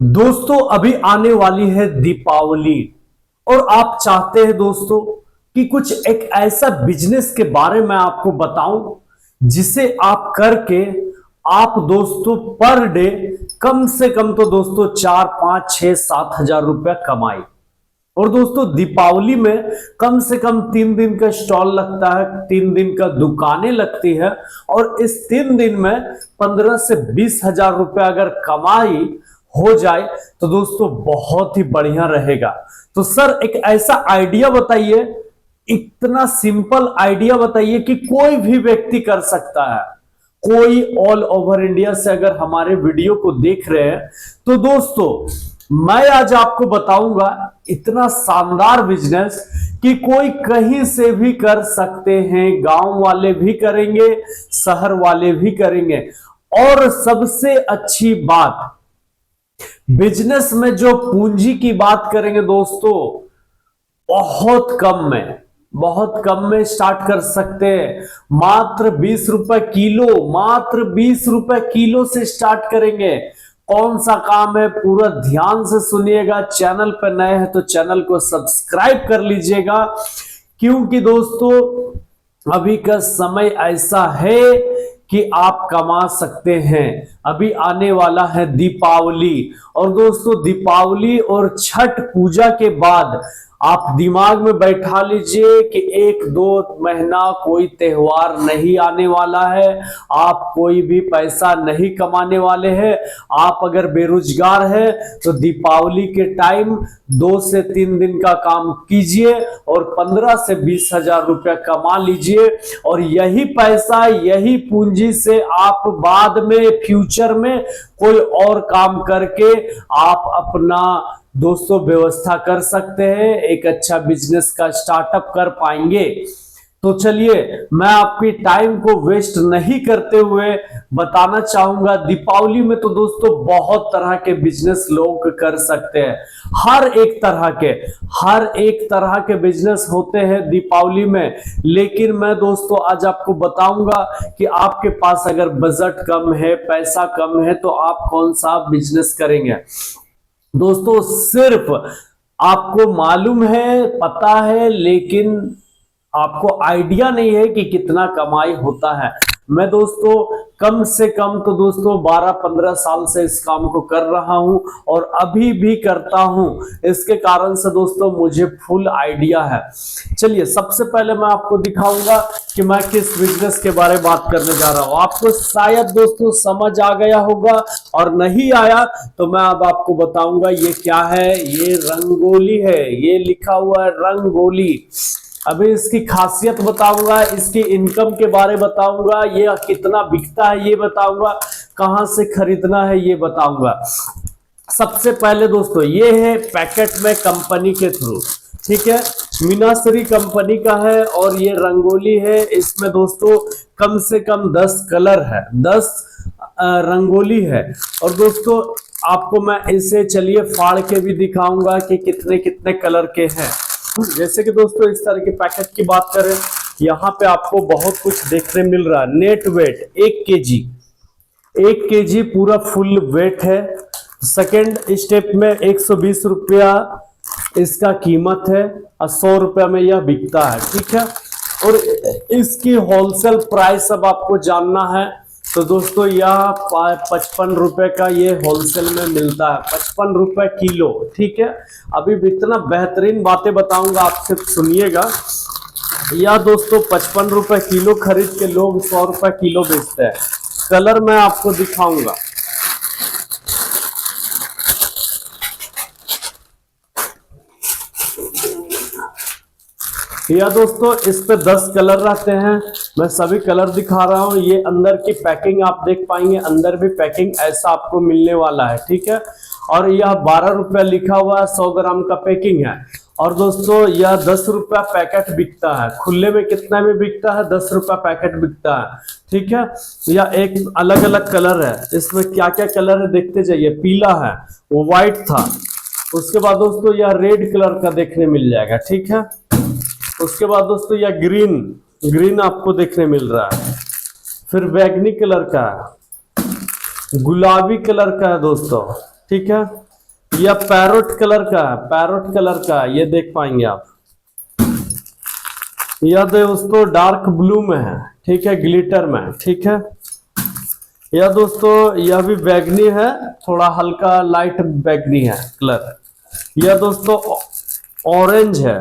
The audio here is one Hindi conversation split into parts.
दोस्तों अभी आने वाली है दीपावली और आप चाहते हैं दोस्तों कि कुछ एक ऐसा बिजनेस के बारे में आपको बताऊं जिसे आप करके आप दोस्तों पर डे कम से कम तो दोस्तों 4 5 6 7 हजार रुपया कमाई। और दोस्तों दीपावली में कम से कम 3 दिन का स्टॉल लगता है, 3 दिन का दुकानें लगती है और इस 3 दिन में 15 से 20 हजार रुपया अगर कमाई हो जाए तो दोस्तों बहुत ही बढ़िया रहेगा। तो सर एक ऐसा आइडिया बताइए, इतना सिंपल आइडिया बताइए कि कोई भी व्यक्ति कर सकता है। कोई ऑल ओवर इंडिया से अगर हमारे वीडियो को देख रहे हैं तो दोस्तों मैं आज आपको बताऊंगा इतना शानदार बिजनेस कि कोई कहीं से भी कर सकते हैं, गांव वाले भी करेंगे, शहर वाले भी करेंगे। और सबसे अच्छी बात, बिजनेस में जो पूंजी की बात करेंगे दोस्तों, बहुत कम में स्टार्ट कर सकते हैं। मात्र 20 रुपए किलो, मात्र 20 रुपए किलो से स्टार्ट करेंगे। कौन सा काम है पूरा ध्यान से सुनिएगा। चैनल पर नए हैं तो चैनल को सब्सक्राइब कर लीजिएगा, क्योंकि दोस्तों अभी का समय ऐसा है कि आप कमा सकते हैं। अभी आने वाला है दीपावली और दोस्तों दीपावली और छठ पूजा के बाद आप दिमाग में बैठा लीजिए कि 1 2 महीना कोई त्योहार नहीं आने वाला है, आप कोई भी पैसा नहीं कमाने वाले हैं। आप अगर बेरोजगार है तो दीपावली के टाइम 2 से 3 दिन का काम कीजिए और 15 से 20 हजार रुपया कमा लीजिए और यही पैसा, यही पूंजी से आप बाद में फ्यूचर में कोई और काम करके आप अपना दोस्तों व्यवस्था कर सकते हैं, एक अच्छा बिजनेस का स्टार्टअप कर पाएंगे। तो चलिए मैं आपकी टाइम को वेस्ट नहीं करते हुए बताना चाहूंगा, दीपावली में तो दोस्तों बहुत तरह के बिजनेस लोग कर सकते हैं। हर एक तरह के बिजनेस होते हैं दीपावली में। लेकिन मैं दोस्तों आज आपको बताऊंगा कि आपके पास अगर बजट कम है, पैसा कम है, तो आप कौन सा बिजनेस करेंगे। दोस्तों सिर्फ आपको मालूम है, पता है, लेकिन आपको आइडिया नहीं है कि कितना कमाई होता है। मैं दोस्तों कम से कम तो दोस्तों 12 15 साल से इस काम को कर रहा हूं और अभी भी करता हूं। इसके कारण से दोस्तों मुझे फुल आइडिया है। चलिए सबसे पहले मैं आपको दिखाऊंगा कि मैं किस बिजनेस के बारे में बात करने जा रहा हूं। आपको शायद दोस्तों समझ आ गया होगा और नहीं आया तो मैं अब आपको बताऊंगा ये क्या है। ये रंगोली है, ये लिखा हुआ है रंगोली। अभी इसकी खासियत बताऊंगा, इसकी इनकम के बारे बताऊंगा, ये कितना बिकता है ये बताऊंगा, कहां से खरीदना है ये बताऊंगा। सबसे पहले दोस्तों ये है पैकेट में कंपनी के थ्रू, ठीक है, मीनाश्री कंपनी का है और ये रंगोली है। इसमें दोस्तों कम से कम 10 कलर है, 10 रंगोली है। और दोस्तों आपको मैं इसे चलिए फाड़ के भी दिखाऊंगा कि कितने कितने कलर के हैं। जैसे कि दोस्तों इस तरह के पैकेट की बात करें, यहाँ पे आपको बहुत कुछ देखने मिल रहा है। नेट वेट 1 केजी पूरा फुल वेट है। सेकेंड स्टेप में 120 रुपया इसका कीमत है और 100 रुपया में यह बिकता है, ठीक है। और इसकी होलसेल प्राइस अब आपको जानना है तो दोस्तों यह 55 रुपए का ये होलसेल में मिलता है, 55 रुपए किलो, ठीक है। अभी इतना बेहतरीन बातें बताऊंगा, आपसे सुनिएगा। यह दोस्तों 55 रुपए किलो खरीद के लोग 100 रुपए किलो बेचते हैं। कलर मैं आपको दिखाऊंगा। या दोस्तों इस पे 10 कलर रहते हैं, मैं सभी कलर दिखा रहा हूं। ये अंदर की पैकिंग आप देख पाएंगे, अंदर भी पैकिंग ऐसा आपको मिलने वाला है, ठीक है। और यह 12 रुपया लिखा हुआ है, 100 ग्राम का पैकिंग है। और दोस्तों यह 10 रुपया पैकेट बिकता है। खुले में कितना में बिकता है, 10 रुपया पैकेट बिकता है, ठीक है। यह एक अलग अलग कलर है, इसमें क्या क्या कलर है देखते जाइए। पीला है, वो व्हाइट था। उसके बाद दोस्तों यह रेड कलर का देखने मिल जाएगा, ठीक है। उसके बाद दोस्तों यह ग्रीन आपको देखने मिल रहा है। फिर बैगनी कलर का है, गुलाबी कलर का है दोस्तों, ठीक है। यह पैरोट कलर का है, पैरोट कलर का, ये देख पाएंगे आप। यह दोस्तों डार्क ब्लू में है, ठीक है, ग्लिटर में, ठीक है। यह दोस्तों यह भी बैगनी है, थोड़ा हल्का लाइट बैगनी है कलर। यह दोस्तों ऑरेंज है,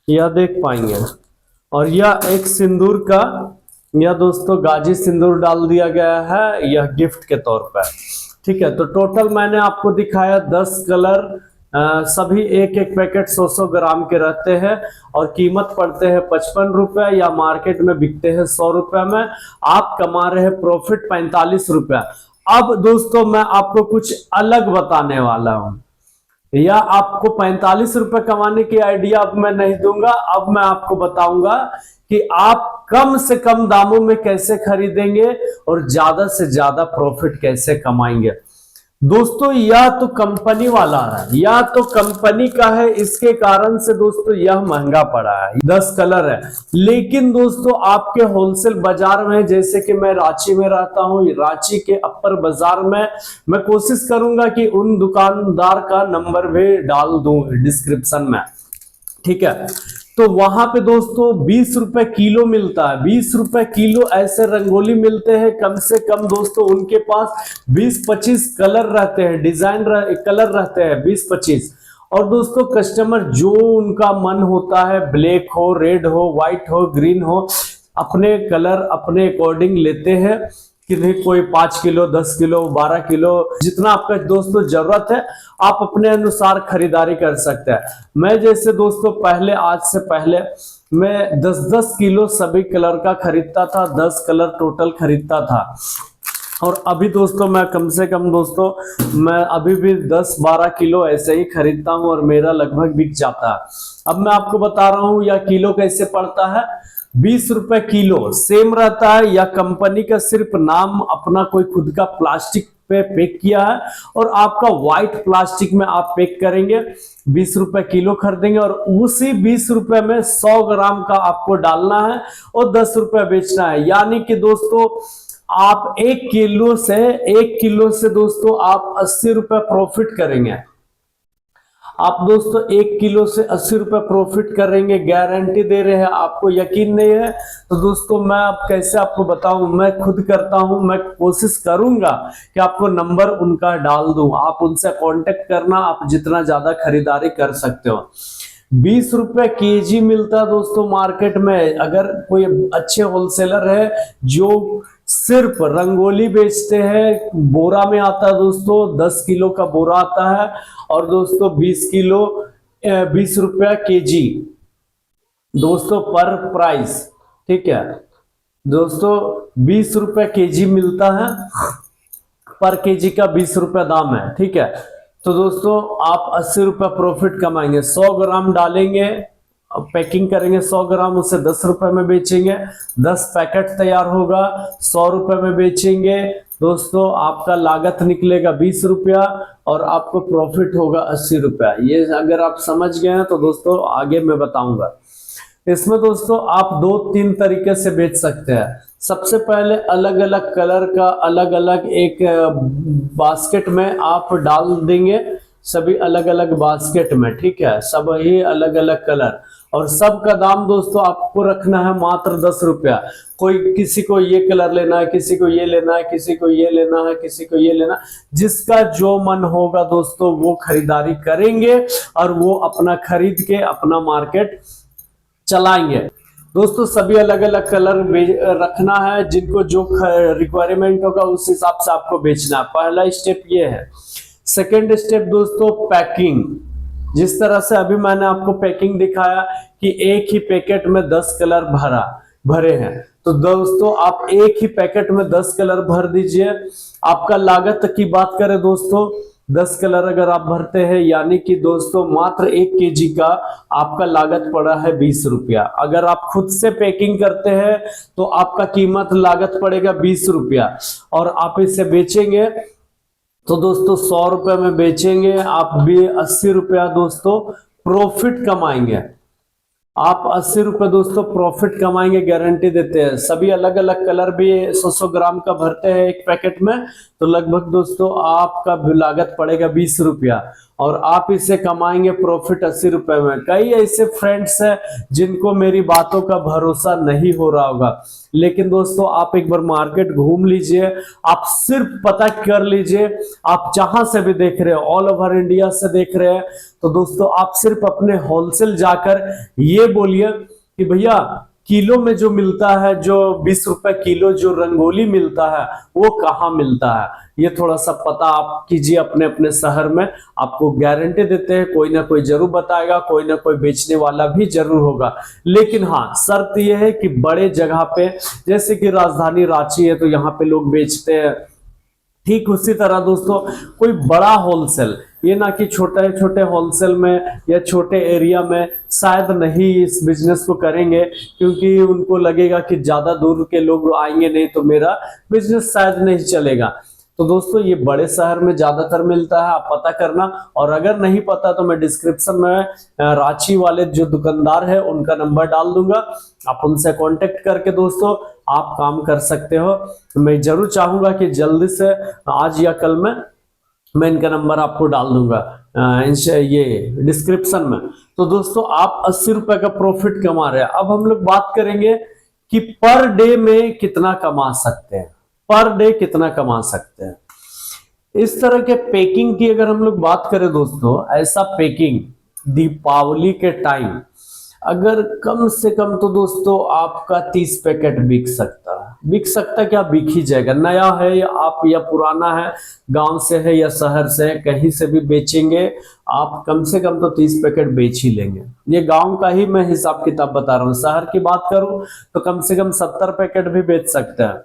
यह देख पाएंगे। और यह एक सिंदूर का, यह दोस्तों गाजी सिंदूर डाल दिया गया है, यह गिफ्ट के तौर पर, ठीक है। तो टोटल मैंने आपको दिखाया 10 कलर, सभी एक एक पैकेट 100-100 ग्राम के रहते हैं और कीमत पड़ते हैं 55 रुपए, या मार्केट में बिकते हैं 100 रुपए में। आप कमा रहे हैं प्रॉफिट 45 रुपए। अब दोस्तों मैं आपको कुछ अलग बताने वाला हूं, या आपको 45 रुपए कमाने की आइडिया अब मैं नहीं दूंगा। अब मैं आपको बताऊंगा कि आप कम से कम दामों में कैसे खरीदेंगे और ज्यादा से ज्यादा प्रॉफिट कैसे कमाएंगे। दोस्तों यह तो कंपनी वाला है, या तो कंपनी का है, इसके कारण से दोस्तों यह महंगा पड़ा है। 10 कलर है, लेकिन दोस्तों आपके होलसेल बाजार में, जैसे कि मैं रांची में रहता हूं, रांची के अपर बाजार में मैं कोशिश करूंगा कि उन दुकानदार का नंबर भी डाल दूं डिस्क्रिप्शन में, ठीक है। तो वहां पे दोस्तों 20 रुपए किलो मिलता है, 20 रुपए किलो ऐसे रंगोली मिलते हैं। कम से कम दोस्तों उनके पास 20-25 कलर रहते हैं, डिजाइन कलर रहते हैं 20-25। और दोस्तों कस्टमर जो उनका मन होता है, ब्लैक हो, रेड हो, व्हाइट हो, ग्रीन हो, अपने कलर अपने अकॉर्डिंग लेते हैं कि नहीं, कोई 5 किलो, 10 किलो, 12 किलो, जितना आपका दोस्तों जरूरत है आप अपने अनुसार खरीदारी कर सकते हैं। मैं जैसे दोस्तों पहले, आज से पहले मैं 10-10 किलो सभी कलर का खरीदता था, 10 कलर टोटल खरीदता था। और अभी दोस्तों मैं कम से कम दोस्तों मैं अभी भी 10-12 किलो ऐसे ही खरीदता हूं और मेरा लगभग बिक जाता है। अब मैं आपको बता रहा हूं यह किलो कैसे पड़ता है। 20 रुपए किलो सेम रहता है, या कंपनी का सिर्फ नाम अपना कोई खुद का प्लास्टिक पे पैक किया है और आपका व्हाइट प्लास्टिक में आप पैक करेंगे, 20 रुपए किलो खरीदेंगे और उसी 20 रुपए में 100 ग्राम का आपको डालना है और 10 रुपए बेचना है। यानी कि दोस्तों आप 1 किलो से दोस्तों आप 80 रुपए प्रॉफिट करेंगे। आप दोस्तों 1 किलो से 80 रुपए प्रॉफिट करेंगे, गारंटी दे रहे हैं। आपको यकीन नहीं है तो दोस्तों मैं अब कैसे आपको बताऊं, मैं खुद करता हूं। मैं कोशिश करूंगा कि आपको नंबर उनका डाल दूं, आप उनसे कांटेक्ट करना, आप जितना ज्यादा खरीदारी कर सकते हो। 20 रुपए केजी मिलता है दोस्तों मार्केट में। अगर कोई अच्छे होलसेलर है जो सिर्फ रंगोली बेचते हैं, बोरा में आता है दोस्तों, 10 किलो का बोरा आता है और दोस्तों 20 रुपया केजी दोस्तों पर प्राइस, ठीक है दोस्तों। 20 रुपए केजी मिलता है, पर केजी का 20 रुपए दाम है, ठीक है। तो दोस्तों आप 80 रुपए प्रॉफिट कमाएंगे। 100 ग्राम डालेंगे, पैकिंग करेंगे 100 ग्राम, उसे 10 रुपए में बेचेंगे, 10 पैकेट तैयार होगा, 100 रुपए में बेचेंगे दोस्तों। आपका लागत निकलेगा 20 रुपया और आपको प्रॉफिट होगा 80 रुपया। ये अगर आप समझ गए हैं तो दोस्तों आगे मैं बताऊंगा। इसमें दोस्तों आप 2-3 तरीके से बेच सकते हैं। सबसे पहले अलग अलग कलर का अलग अलग एक बास्केट में आप डाल देंगे, सभी अलग अलग बास्केट में, ठीक है, सब ही अलग अलग कलर, और सबका दाम दोस्तों आपको रखना है मात्र 10 रुपया। कोई किसी को ये कलर लेना है, किसी को ये लेना है, किसी को ये लेना है, किसी को ये लेना, जिसका जो मन होगा दोस्तों वो खरीदारी करेंगे और वो अपना खरीद के अपना मार्केट चलाएंगे। दोस्तों सभी अलग अलग कलर रखना है, जिनको जो रिक्वायरमेंट होगा उस हिसाब से आपको बेचना है। पहला स्टेप ये है। सेकेंड स्टेप दोस्तों पैकिंग। जिस तरह से अभी मैंने आपको पैकिंग दिखाया कि एक ही पैकेट में 10 कलर भरे हैं, तो दोस्तों आप एक ही पैकेट में 10 कलर भर दीजिए। आपका लागत की बात करें दोस्तों, 10 कलर अगर आप भरते हैं यानी कि दोस्तों मात्र 1 केजी का आपका लागत पड़ा है 20 रुपया। अगर आप खुद से पैकिंग करते हैं तो आपका कीमत लागत पड़ेगा 20 रुपया और आप इसे बेचेंगे तो दोस्तों 100 रुपए में बेचेंगे, आप भी 80 रुपया दोस्तों प्रॉफिट कमाएंगे। आप 80 रुपए दोस्तों प्रॉफिट कमाएंगे, गारंटी देते हैं। सभी अलग अलग कलर भी 100 ग्राम का भरते हैं एक पैकेट में, तो लगभग दोस्तों आपका लागत पड़ेगा 20 रुपया, और आप इसे कमाएंगे प्रॉफिट 80 रुपए में। कई ऐसे फ्रेंड्स हैं जिनको मेरी बातों का भरोसा नहीं हो रहा होगा, लेकिन दोस्तों आप एक बार मार्केट घूम लीजिए, आप सिर्फ पता कर लीजिए, आप जहां से भी देख रहे हो, ऑल ओवर इंडिया से देख रहे हैं, तो दोस्तों आप सिर्फ अपने होलसेल जाकर ये बोलिए कि भैया किलो में जो मिलता है, जो 20 रुपए किलो जो रंगोली मिलता है, वो कहाँ मिलता है, ये थोड़ा सा पता आप कीजिए अपने अपने शहर में। आपको गारंटी देते हैं कोई ना कोई जरूर बताएगा, कोई ना कोई बेचने वाला भी जरूर होगा। लेकिन हाँ, शर्त यह है कि बड़े जगह पे, जैसे कि राजधानी रांची है तो यहाँ पे लोग बेचते हैं, ठीक उसी तरह दोस्तों कोई बड़ा होलसेल, ये ना कि छोटे छोटे होलसेल में या छोटे एरिया में शायद नहीं इस बिजनेस को करेंगे, क्योंकि उनको लगेगा कि ज्यादा दूर के लोग आएंगे नहीं तो मेरा बिजनेस शायद नहीं चलेगा। तो दोस्तों ये बड़े शहर में ज्यादातर मिलता है, आप पता करना। और अगर नहीं पता तो मैं डिस्क्रिप्शन में रांची वाले जो दुकानदार है उनका नंबर डाल दूंगा, आप उनसे कांटेक्ट करके दोस्तों आप काम कर सकते हो। मैं जरूर चाहूंगा कि जल्दी से आज या कल में मैं इनका नंबर आपको डाल दूंगा ये डिस्क्रिप्शन में। तो दोस्तों आप 80 रुपए का प्रॉफिट कमा रहे हैं। अब हम लोग बात करेंगे कि पर डे में कितना कमा सकते हैं, पर डे कितना कमा सकते हैं। इस तरह के पैकिंग की अगर हम लोग बात करें दोस्तों, ऐसा पैकिंग दीपावली के टाइम अगर कम से कम तो दोस्तों आपका 30 पैकेट बिक सकता है। बिक सकता है क्या, बिक ही जाएगा। नया है या आप या पुराना है, गांव से है या शहर से है, कहीं से भी बेचेंगे आप कम से कम तो 30 पैकेट बेच ही लेंगे। ये गांव का ही मैं हिसाब किताब बता रहा हूँ। शहर की बात करूं तो कम से कम 70 पैकेट भी बेच सकते हैं।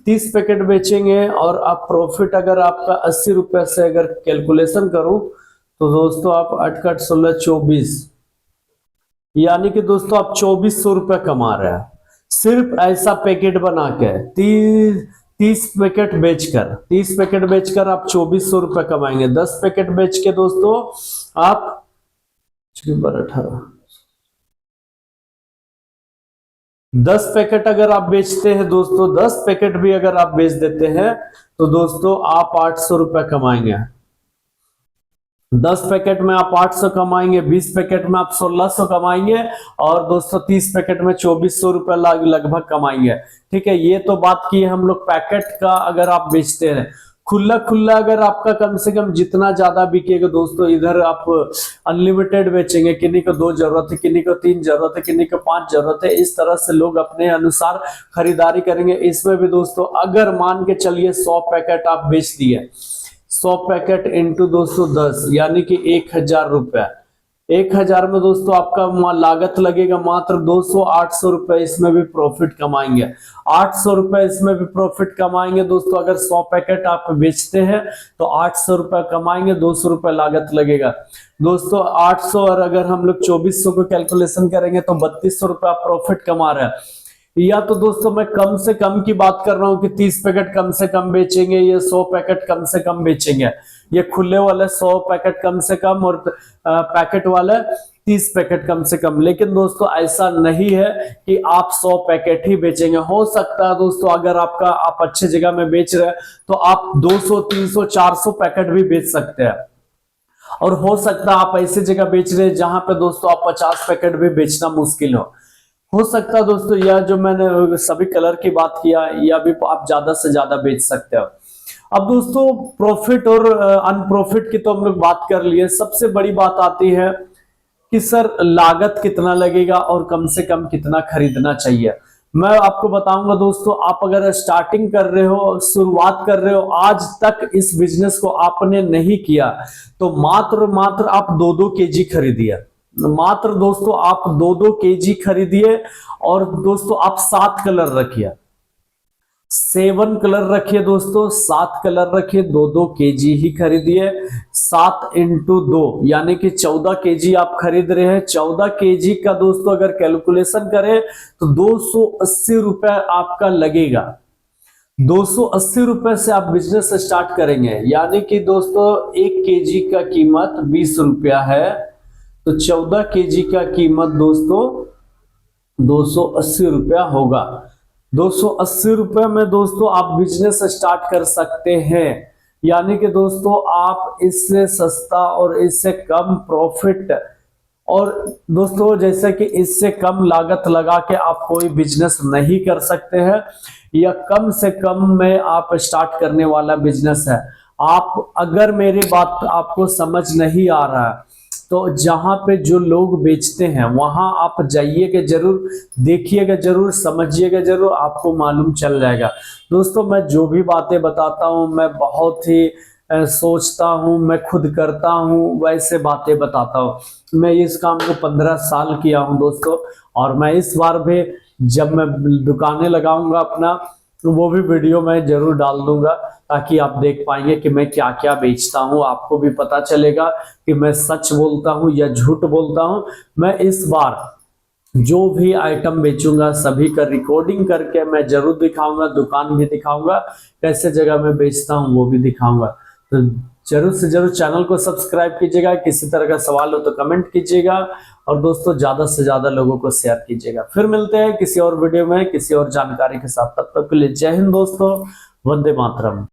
30 पैकेट बेचेंगे और आप प्रॉफिट अगर आपका 80 रुपए से अगर कैलकुलेशन करूं तो दोस्तों आप 8 8 16 24, यानी कि दोस्तों आप 2400 रुपए कमा रहे हैं सिर्फ ऐसा पैकेट बना के। 30 पैकेट बेचकर, 30 पैकेट बेचकर आप 2400 रुपए कमाएंगे। 10 पैकेट बेच के दोस्तों आप 10 पैकेट अगर आप बेचते हैं दोस्तों, 10 पैकेट भी अगर आप बेच देते हैं तो दोस्तों आप 800 रुपए कमाएंगे। 10 पैकेट में आप 800 कमाएंगे, 20 पैकेट में आप 1600 कमाएंगे, और दोस्तों 30 पैकेट में 2400 रुपए लगभग कमाएंगे। ठीक है, ये तो बात की है हम लोग पैकेट का। अगर आप बेचते हैं खुला खुला, अगर आपका कम से कम जितना ज्यादा बिकेगा दोस्तों, इधर आप अनलिमिटेड बेचेंगे, किन्हीं को 2 जरूरत है, किन्हीं को 3 जरूरत है, किन्हीं को 5 जरूरत है, इस तरह से लोग अपने अनुसार खरीदारी करेंगे। इसमें भी दोस्तों अगर मान के चलिए 100 पैकेट आप बेच दिए, 100 पैकेट इंटू 210 यानी कि 1000 रुपए। 1000 में दोस्तों आपका लागत लगेगा मात्र 200, 800 रुपए इसमें भी प्रॉफिट कमाएंगे। 800 रुपए इसमें भी प्रॉफिट कमाएंगे दोस्तों। अगर 100 पैकेट आप बेचते हैं तो 800 रुपए कमाएंगे, 200 रुपए लागत लगेगा दोस्तों। 800 और अगर हम लोग 2400 को कैलकुलेशन करेंगे तो 3200 रुपए आप प्रॉफिट कमा रहे हैं। या तो दोस्तों मैं कम से कम की बात कर रहा हूं कि 30 पैकेट कम से कम बेचेंगे, ये 100 पैकेट कम से कम बेचेंगे, ये खुले वाले 100 पैकेट कम से कम और पैकेट वाले 30 पैकेट कम से कम। लेकिन दोस्तों ऐसा नहीं है कि आप 100 पैकेट ही बेचेंगे। हो सकता है दोस्तों अगर आप अच्छे जगह में बेच रहे हैं तो आप 200, 300, 400 पैकेट भी बेच सकते हैं। और हो सकता है आप ऐसी जगह बेच रहे हैं जहां पे दोस्तों आप 50 पैकेट भी बेचना मुश्किल हो सकता है दोस्तों। यह जो मैंने सभी कलर की बात किया, या भी आप ज्यादा से ज्यादा बेच सकते हो। अब दोस्तों प्रॉफिट और अनप्रॉफिट की तो हम लोग बात कर लिए। सबसे बड़ी बात आती है कि सर लागत कितना लगेगा और कम से कम कितना खरीदना चाहिए। मैं आपको बताऊंगा दोस्तों, आप अगर स्टार्टिंग कर रहे हो, शुरुआत कर रहे हो, आज तक इस बिजनेस को आपने नहीं किया तो मात्र आप 2-2 केजी खरीदिए। मात्र दोस्तों आप 2-2 केजी खरीदिए, और दोस्तों आप 7 कलर रखिए, 7 कलर रखिए दोस्तों, 7 कलर रखिए, 2-2 केजी ही खरीदिए। 7 इंटू 2 यानी कि 14 केजी आप खरीद रहे हैं। 14 केजी का दोस्तों अगर कैलकुलेशन करें तो 280 रुपए आपका लगेगा। 280 रुपए से आप बिजनेस स्टार्ट करेंगे, यानी कि दोस्तों 1 केजी का कीमत 20 रुपया है, तो 14 केजी का कीमत दोस्तों 280 रुपया होगा। 280 रुपये में दोस्तों आप बिजनेस स्टार्ट कर सकते हैं। यानी कि दोस्तों आप इससे सस्ता और इससे कम प्रॉफिट, और दोस्तों जैसे कि इससे कम लागत लगा के आप कोई बिजनेस नहीं कर सकते हैं, या कम से कम में आप स्टार्ट करने वाला बिजनेस है। आप अगर मेरी बात आपको समझ नहीं आ रहा है तो जहां पे जो लोग बेचते हैं वहां आप जाइएगा जरूर, देखिएगा जरूर, समझिएगा जरूर, आपको मालूम चल जाएगा। दोस्तों मैं जो भी बातें बताता हूं मैं बहुत ही सोचता हूं, मैं खुद करता हूं, वैसे बातें बताता हूं। मैं इस काम को 15 साल किया हूं दोस्तों, और मैं इस बार भी जब मैं दुकानें लगाऊंगा अपना तो वो भी वीडियो मैं जरूर डाल दूंगा, ताकि आप देख पाएंगे कि मैं क्या क्या बेचता हूं। आपको भी पता चलेगा कि मैं सच बोलता हूं या झूठ बोलता हूं। मैं इस बार जो भी आइटम बेचूंगा सभी का रिकॉर्डिंग करके मैं जरूर दिखाऊंगा, दुकान भी दिखाऊंगा, कैसे जगह में बेचता हूं वो भी दिखाऊंगा। तो जरूर से जरूर चैनल को सब्सक्राइब कीजिएगा। किसी तरह का सवाल हो तो कमेंट कीजिएगा, और दोस्तों ज्यादा से ज्यादा लोगों को शेयर कीजिएगा। फिर मिलते हैं किसी और वीडियो में किसी और जानकारी के साथ। तब तक के लिए जय हिंद दोस्तों, वंदे मातरम।